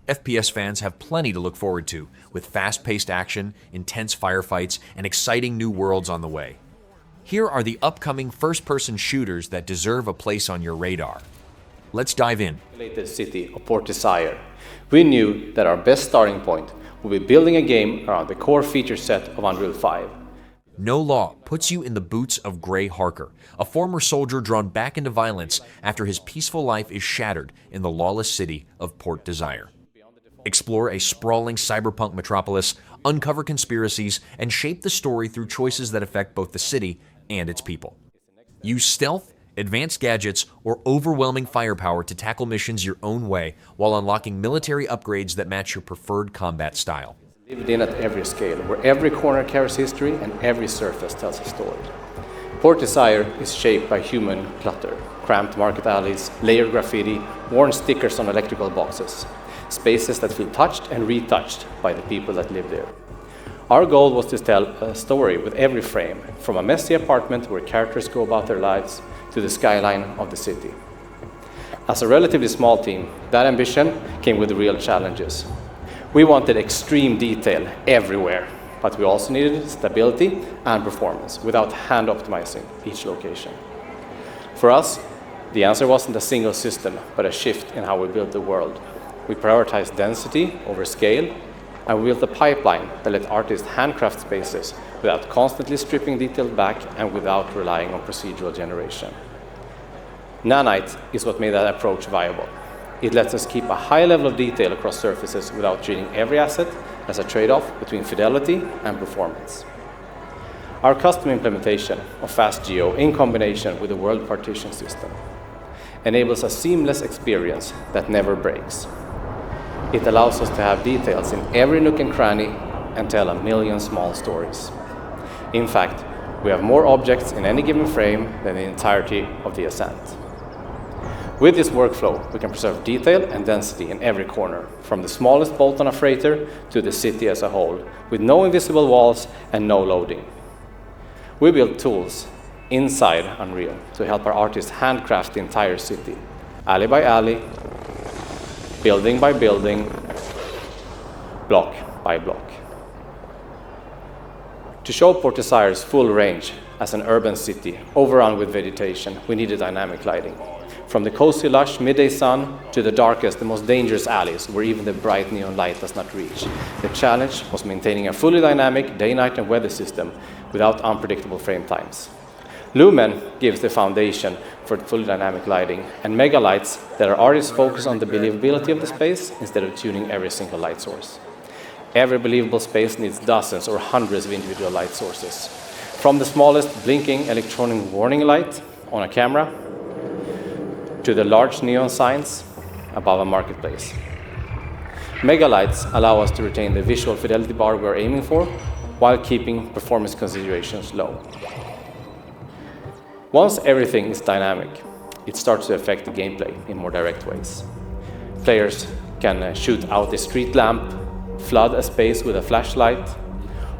FPS fans have plenty to look forward to, with fast-paced action, intense firefights, and exciting new worlds on the way. Here are the upcoming first-person shooters that deserve a place on your radar. Let's dive in. The city of Port Desire. We knew that our best starting point would be building a game around the core feature set of Unreal 5. No Law puts you in the boots of Gray Harker, a former soldier drawn back into violence after his peaceful life is shattered in the lawless city of Port Desire. Explore a sprawling cyberpunk metropolis, uncover conspiracies, and shape the story through choices that affect both the city and its people. Use stealth, advanced gadgets, or overwhelming firepower to tackle missions your own way while unlocking military upgrades that match your preferred combat style. Lived in at every scale, where every corner carries history and every surface tells a story. Port Desire is shaped by human clutter, cramped market alleys, layered graffiti, worn stickers on electrical boxes, spaces that feel touched and retouched by the people that live there. Our goal was to tell a story with every frame, from a messy apartment where characters go about their lives to the skyline of the city. As a relatively small team, that ambition came with real challenges. We wanted extreme detail everywhere, but we also needed stability and performance without hand optimizing each location. For us, the answer wasn't a single system, but a shift in how we built the world. We prioritized density over scale, and we built a pipeline that let artists handcraft spaces without constantly stripping detail back and without relying on procedural generation. Nanite is what made that approach viable. It lets us keep a high level of detail across surfaces without treating every asset as a trade-off between fidelity and performance. Our custom implementation of FastGeo in combination with the world partition system enables a seamless experience that never breaks. It allows us to have details in every nook and cranny and tell a million small stories. In fact, we have more objects in any given frame than the entirety of the Ascent. With this workflow, we can preserve detail and density in every corner, from the smallest bolt on a freighter to the city as a whole, with no invisible walls and no loading. We build tools inside Unreal to help our artists handcraft the entire city, alley by alley, building by building, block by block. To show Port Desire's full range as an urban city overrun with vegetation, we needed dynamic lighting. From the cozy, lush midday sun to the darkest, the most dangerous alleys where even the bright neon light does not reach. The challenge was maintaining a fully dynamic day, night, and weather system without unpredictable frame times. Lumen gives the foundation for fully dynamic lighting, and mega lights that our artists focus on the believability of the space instead of tuning every single light source. Every believable space needs dozens or hundreds of individual light sources. From the smallest blinking electronic warning light on a camera to the large neon signs above a marketplace. Mega lights allow us to retain the visual fidelity bar we're aiming for while keeping performance considerations low. Once everything is dynamic, it starts to affect the gameplay in more direct ways. Players can shoot out a street lamp, flood a space with a flashlight,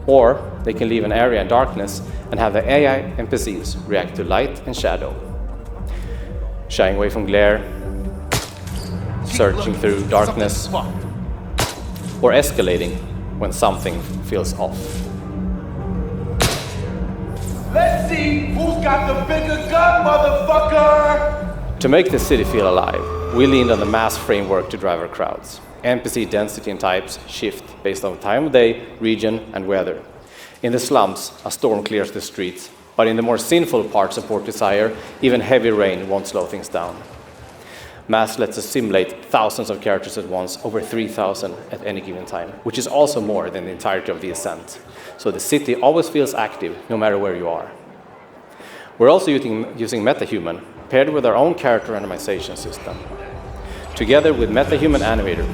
or they can leave an area in darkness and have the AI NPCs react to light and shadow, shying away from glare, searching through darkness, or escalating when something feels off. Let's see who's got the bigger gun, motherfucker! To make the city feel alive, we leaned on the mass framework to drive our crowds. NPC density and types shift based on time of day, region, and weather. In the slums, a storm clears the streets, but in the more sinful parts of Port Desire, even heavy rain won't slow things down. Mass lets us simulate thousands of characters at once, over 3,000 at any given time, which is also more than the entirety of the Ascent. So the city always feels active, no matter where you are. We're also using MetaHuman, paired with our own character randomization system. Together with MetaHuman Animator,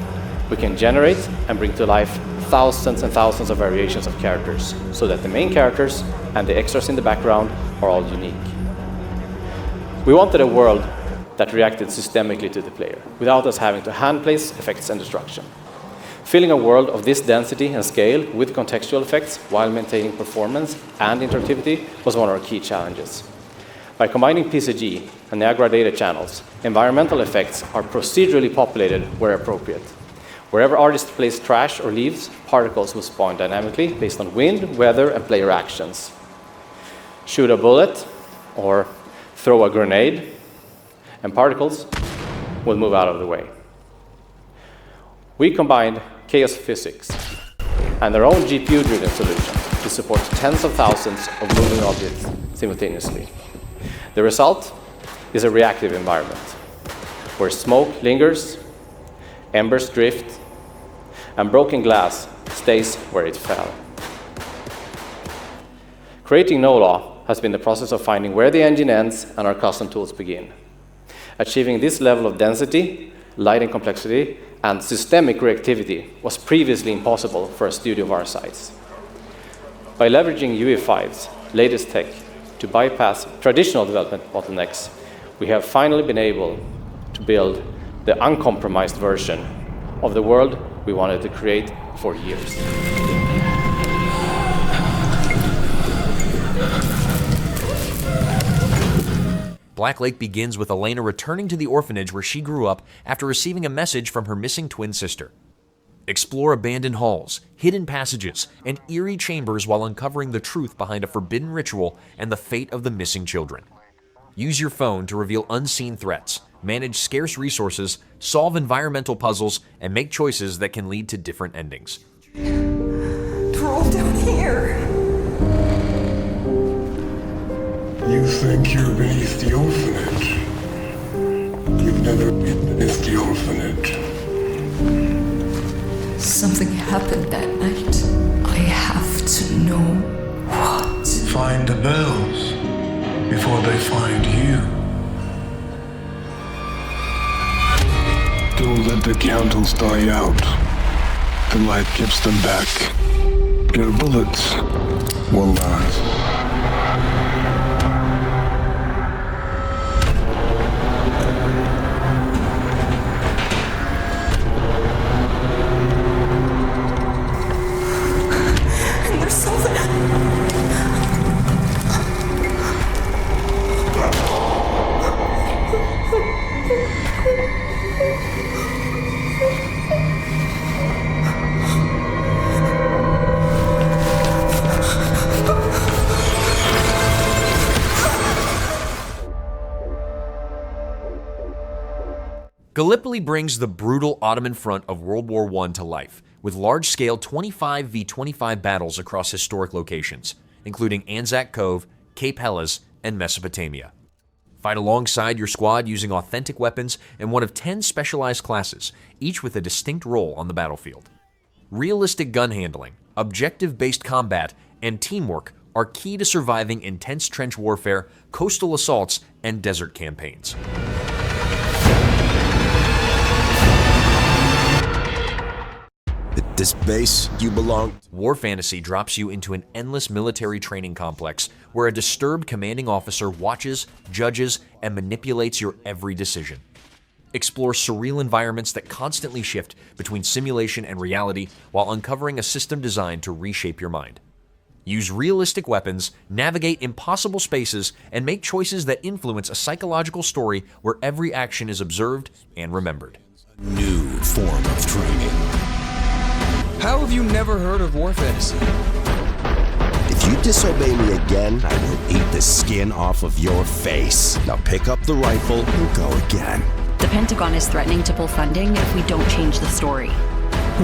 we can generate and bring to life thousands and thousands of variations of characters, so that the main characters and the extras in the background are all unique. We wanted a world that reacted systemically to the player, without us having to hand place effects and destruction. Filling a world of this density and scale with contextual effects while maintaining performance and interactivity was one of our key challenges. By combining PCG and Niagara data channels, environmental effects are procedurally populated where appropriate. Wherever artist places trash or leaves, particles will spawn dynamically based on wind, weather, and player actions. Shoot a bullet or throw a grenade, and particles will move out of the way. We combined chaos physics and our own GPU-driven solution to support tens of thousands of moving objects simultaneously. The result is a reactive environment where smoke lingers, embers drift, and broken glass stays where it fell. Creating NOLA has been the process of finding where the engine ends and our custom tools begin. Achieving this level of density, light and complexity, and systemic reactivity was previously impossible for a studio of our size. By leveraging UE5's latest tech to bypass traditional development bottlenecks, we have finally been able to build the uncompromised version of the world we wanted to create for years. Black Lake begins with Elena returning to the orphanage where she grew up after receiving a message from her missing twin sister. Explore abandoned halls, hidden passages, and eerie chambers while uncovering the truth behind a forbidden ritual and the fate of the missing children. Use your phone to reveal unseen threats, manage scarce resources, solve environmental puzzles, and make choices that can lead to different endings. They're all down here. You think you're beneath the orphanage. You've never been beneath the orphanage. Something happened that night. I have to know what. Find the bells before they find you. Don't let the candles die out. The light keeps them back. Your bullets will last. Gallipoli brings the brutal Ottoman front of World War I to life, with large-scale 25v25 battles across historic locations, including Anzac Cove, Cape Helles, and Mesopotamia. Fight alongside your squad using authentic weapons and one of 10 specialized classes, each with a distinct role on the battlefield. Realistic gun handling, objective-based combat, and teamwork are key to surviving intense trench warfare, coastal assaults, and desert campaigns. At this base, you belong. War Fantasy drops you into an endless military training complex where a disturbed commanding officer watches, judges, and manipulates your every decision. Explore surreal environments that constantly shift between simulation and reality while uncovering a system designed to reshape your mind. Use realistic weapons, navigate impossible spaces, and make choices that influence a psychological story where every action is observed and remembered. New form of training. How have you never heard of War Fantasy? If you disobey me again, I will eat the skin off of your face. Now pick up the rifle and go again. The Pentagon is threatening to pull funding if we don't change the story.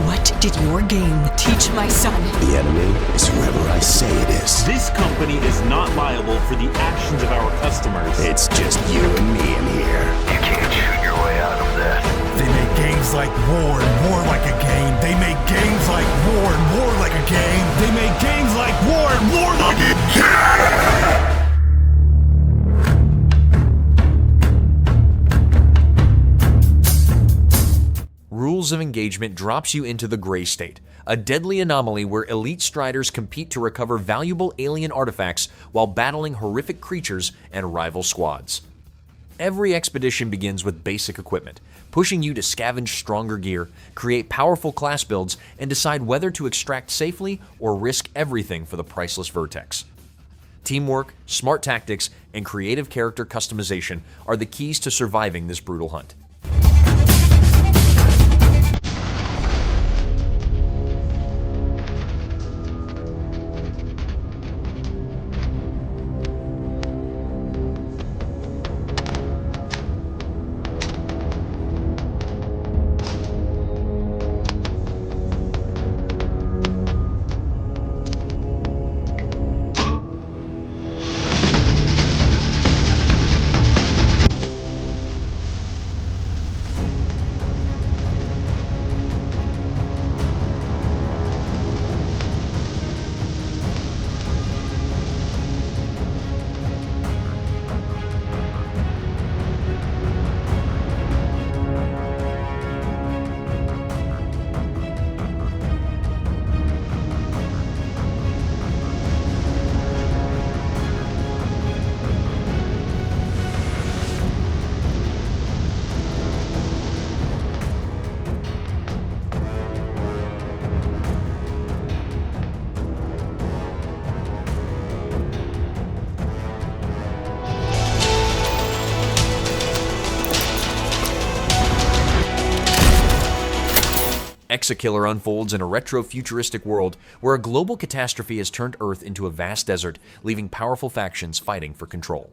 What did your game teach my son? The enemy is whoever I say it is. This company is not liable for the actions of our customers. It's just you and me in here. You can't shoot your way out of this. They make games like war and war like a game. They make games like war and war like a game. They make games like war and war like a game. Rules of Engagement drops you into the Gray State, a deadly anomaly where elite striders compete to recover valuable alien artifacts while battling horrific creatures and rival squads. Every expedition begins with basic equipment, pushing you to scavenge stronger gear, create powerful class builds, and decide whether to extract safely or risk everything for the priceless Vertex. Teamwork, smart tactics, and creative character customization are the keys to surviving this brutal hunt. ExeKiller unfolds in a retro-futuristic world where a global catastrophe has turned Earth into a vast desert, leaving powerful factions fighting for control.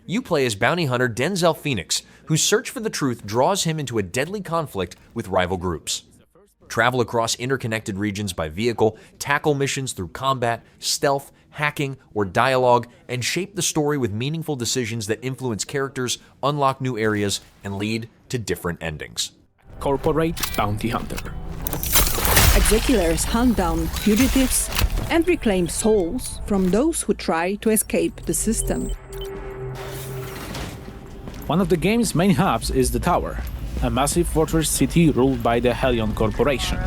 You play as bounty hunter Denzel Phoenix, whose search for the truth draws him into a deadly conflict with rival groups. Travel across interconnected regions by vehicle, tackle missions through combat, stealth, hacking, or dialogue, and shape the story with meaningful decisions that influence characters, unlock new areas, and lead to different endings. Corporate bounty hunter. ExeKillers hunt down fugitives and reclaim souls from those who try to escape the system. One of the game's main hubs is the Tower, a massive fortress city ruled by the Hellion Corporation.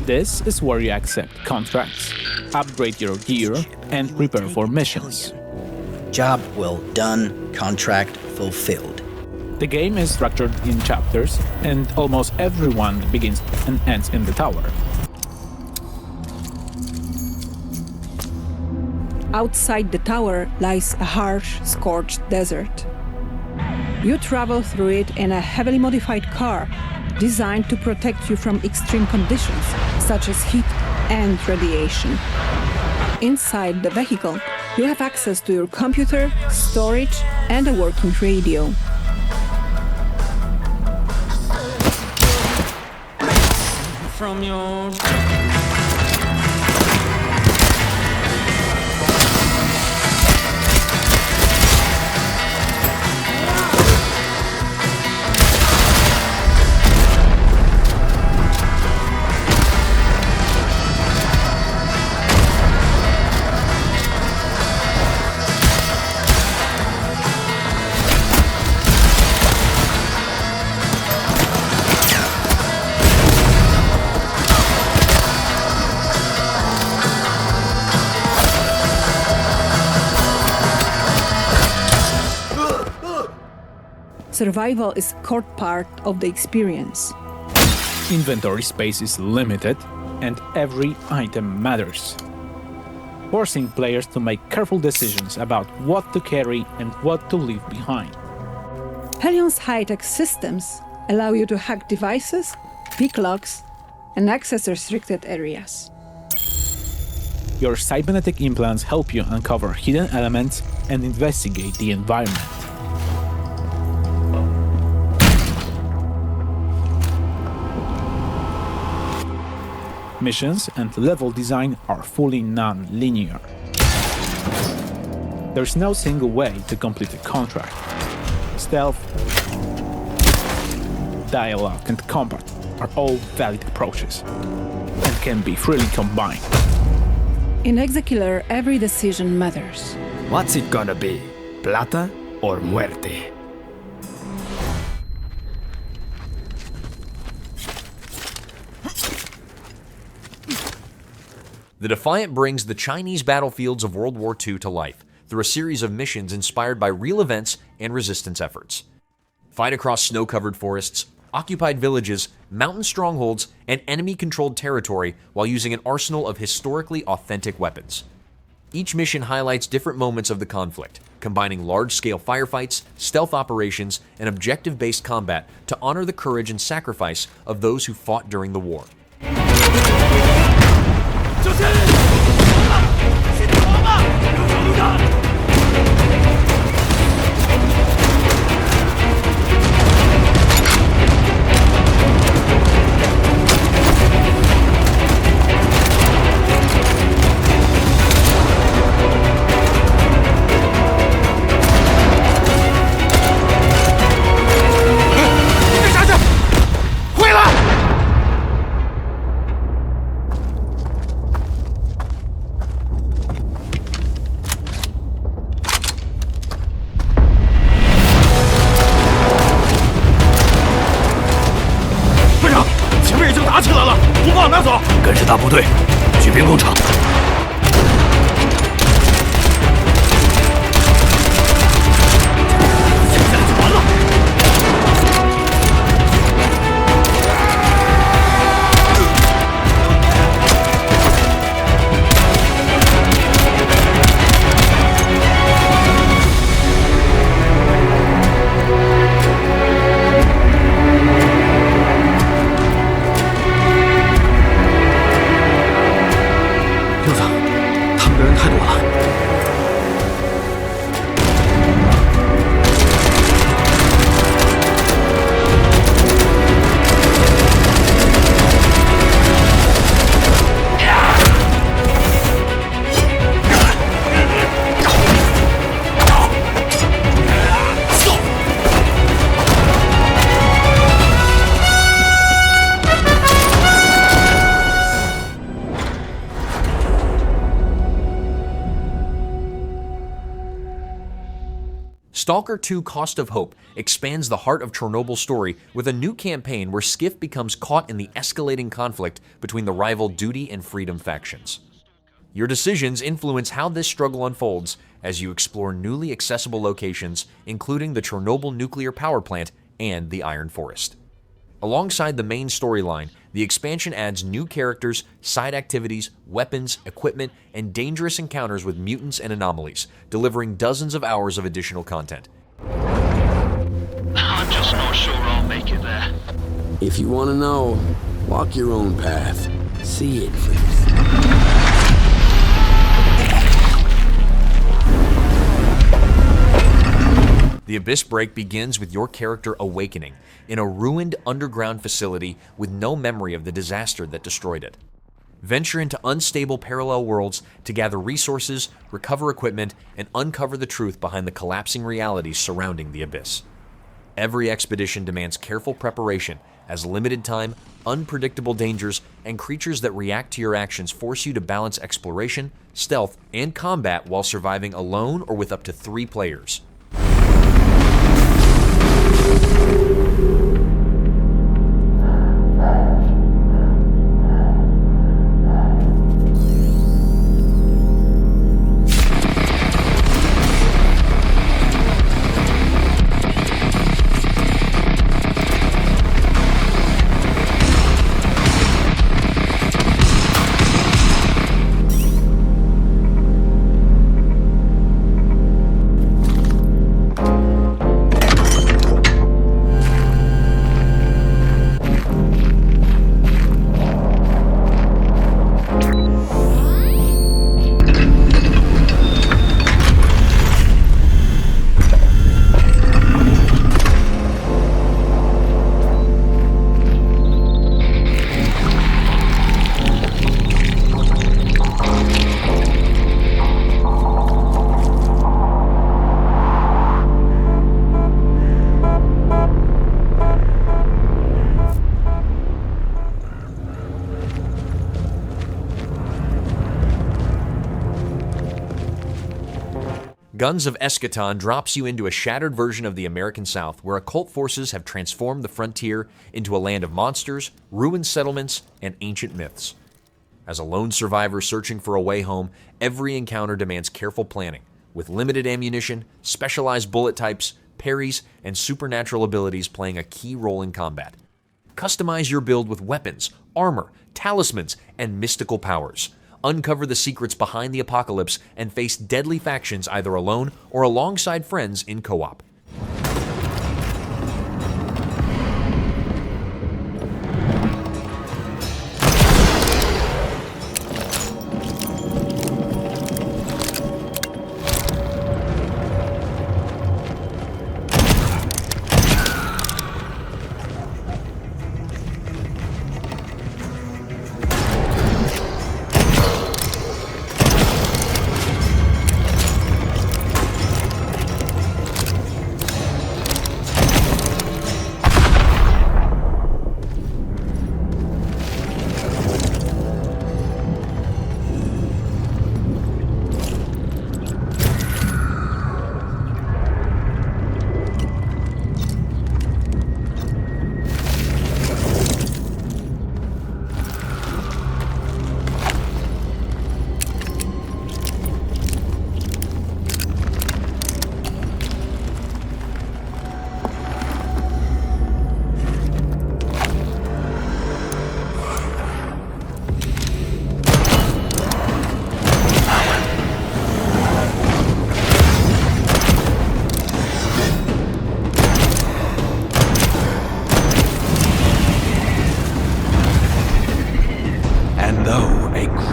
This is where you accept contracts, upgrade your gear, and prepare for missions. Job well done, contract fulfilled. The game is structured in chapters, and almost everyone begins and ends in the Tower. Outside the tower lies a harsh, scorched desert. You travel through it in a heavily modified car designed to protect you from extreme conditions such as heat and radiation. Inside the vehicle, you have access to your computer, storage, and a working radio. From your Survival is a core part of the experience. Inventory space is limited, and every item matters, forcing players to make careful decisions about what to carry and what to leave behind. Hellion's high-tech systems allow you to hack devices, pick locks, and access restricted areas. Your cybernetic implants help you uncover hidden elements and investigate the environment. Missions and level design are fully non-linear. There's no single way to complete a contract. Stealth, dialogue, and combat are all valid approaches and can be freely combined. In ExeKiller, every decision matters. What's it gonna be? Plata or muerte? The Defiant brings the Chinese battlefields of World War II to life through a series of missions inspired by real events and resistance efforts. Fight across snow-covered forests, occupied villages, mountain strongholds, and enemy-controlled territory while using an arsenal of historically authentic weapons. Each mission highlights different moments of the conflict, combining large-scale firefights, stealth operations, and objective-based combat to honor the courage and sacrifice of those who fought during the war.跟着大部队，举兵攻城。现在就完了。S.T.A.L.K.E.R 2 Cost of Hope expands the Heart of Chernobyl story with a new campaign where Skiff becomes caught in the escalating conflict between the rival Duty and Freedom factions. Your decisions influence how this struggle unfolds as you explore newly accessible locations, including the Chernobyl nuclear power plant and the Iron Forest. Alongside the main storyline, the expansion adds new characters, side activities, weapons, equipment, and dangerous encounters with mutants and anomalies, delivering dozens of hours of additional content. I'm just not sure I'll make it there. If you want to know, walk your own path. See it first. The Abyss Break begins with your character awakening in a ruined underground facility with no memory of the disaster that destroyed it. Venture into unstable parallel worlds to gather resources, recover equipment, and uncover the truth behind the collapsing realities surrounding the Abyss. Every expedition demands careful preparation, as limited time, unpredictable dangers, and creatures that react to your actions force you to balance exploration, stealth, and combat while surviving alone or with up to 3 players. Guns of Eschaton drops you into a shattered version of the American South where occult forces have transformed the frontier into a land of monsters, ruined settlements, and ancient myths. As a lone survivor searching for a way home, every encounter demands careful planning, with limited ammunition, specialized bullet types, parries, and supernatural abilities playing a key role in combat. Customize your build with weapons, armor, talismans, and mystical powers. Uncover the secrets behind the apocalypse and face deadly factions either alone or alongside friends in co-op.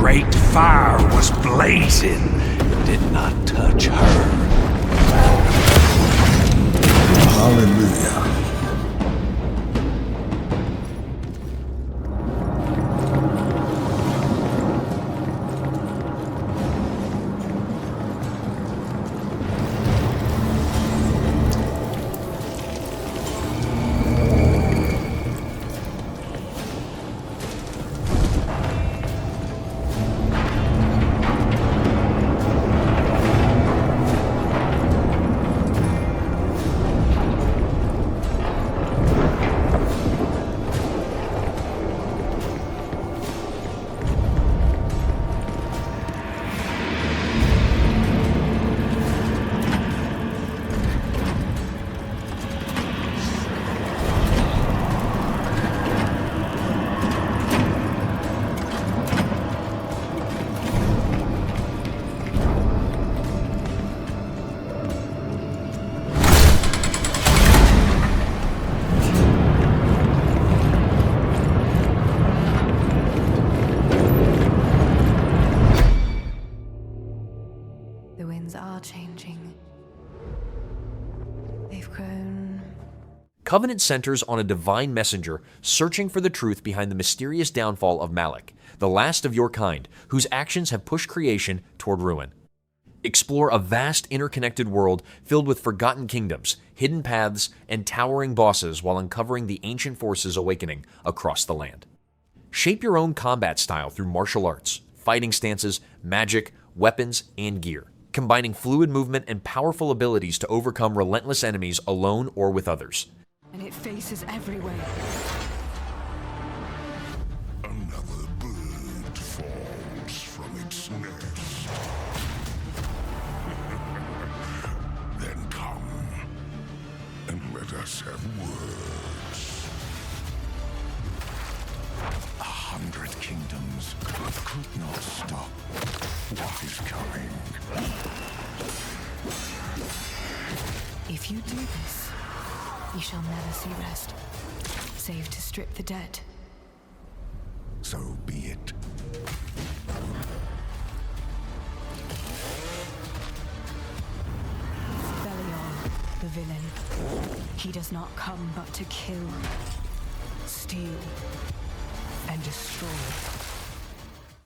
great fire was blazing, it did not touch her. Hallelujah. Covenant centers on a divine messenger searching for the truth behind the mysterious downfall of Malik, the last of your kind, whose actions have pushed creation toward ruin. Explore a vast interconnected world filled with forgotten kingdoms, hidden paths, and towering bosses while uncovering the ancient forces awakening across the land. Shape your own combat style through martial arts, fighting stances, magic, weapons, and gear, combining fluid movement and powerful abilities to overcome relentless enemies alone or with others. And it faces everywhere. Another bird falls from its nest. Then come and let us have words. 100 kingdoms could not stop what is coming. If you do this, you shall never see rest, save to strip the dead. So be it. Belial, the villain. He does not come but to kill, steal, and destroy.